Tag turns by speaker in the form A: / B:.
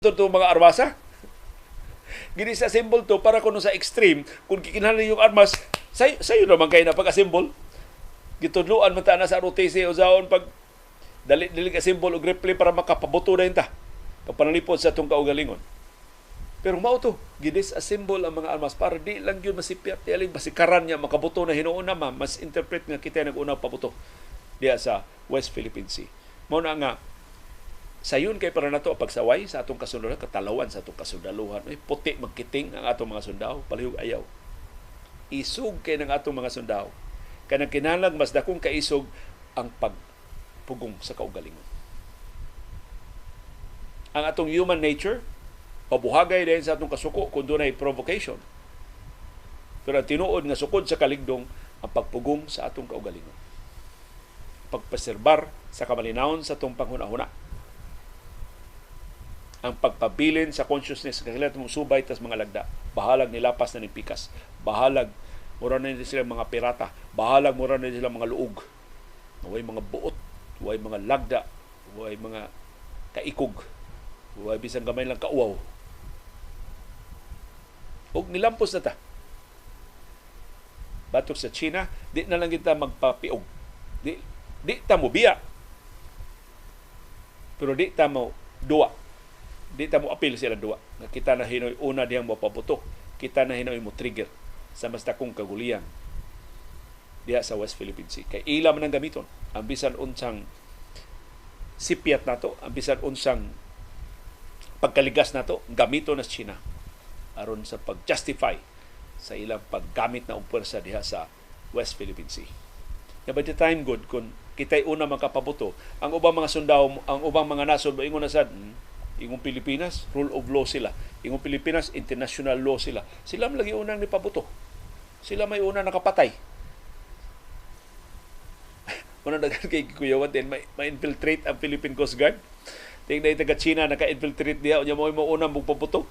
A: to mga armasa. Gini sa symbol to para kuno sa extreme kung kikinahanglan yung armas sayo naman kayo na pag-assemble. Gitudluan man ta na sa ROTC o zaon pag dali ka symbol og replay para makapabuto na ta pagpanalipod sa atong kaugalingon. Pero mao to gidis-assemble ang mga armas para di lang yun masipyat aling basikaran niya makabuto na hinuuna mas interpret nga kita nag-una pabuto diya sa West Philippine Sea. Mao na nga sayon kay para nato pagsaway sa atong kasundalohan, katalawan sa atong kasundalohan. Ay puti magkiting ang atong mga sundao, palihog ayaw. Isog kay ng atong mga sundao. Kanang kinahanglan mas dakong kaisog ang pagpugong sa kaugalingon. Ang atong human nature pabuhagay din sa atong kasuko kung dunay provocation. Pero ang tinuod nga sukod sa kaligdong ang pagpugong sa atong kaugalingon. Pagpaserbar sa kamalinawon sa atong panghuna-huna. Ang pagpabilin sa consciousness kakilat mong subay tas mga lagda, bahalag nilapas na ni pikas, bahalag mura na sila mga pirata, bahalag mura na sila mga luog, way mga buot, way mga lagda, way mga kaikog, way bisan gamay lang kauwaw. Og nilampos na ta. Batok sa China, di na lang kita magpapiog. Di ta mo biya. Pero di ta mo duwa. Di ta mo apil sila duwa. Kita na hinoy una diyang mapabuto. Kita na hinoy mo trigger sa mas dakong kagulian diya sa West Philippine Sea. Kay ila man ang gamiton. Ang bisan unsang sipyat nato, ang bisan unsang pagkaligas nato, gamito na sa China aron sa pag-justify sa ilang paggamit na og pwersa diha sa West Philippine Sea. Kaya by the time good, kung kita'y una makapabuto, ang ubang mga sundao, ang ubang mga nasod, ingon na sad, ingong Pilipinas, rule of law sila. Ingong Pilipinas, international law sila. Sila lagi unang nipabuto. Sila may unang nakapatay. Unang dagan kay Kuyawan din, ma-infiltrate ang Philippine Coast Guard. Tingnan yung taga-China, naka-infiltrate diya, o niya mo unang magpabuto.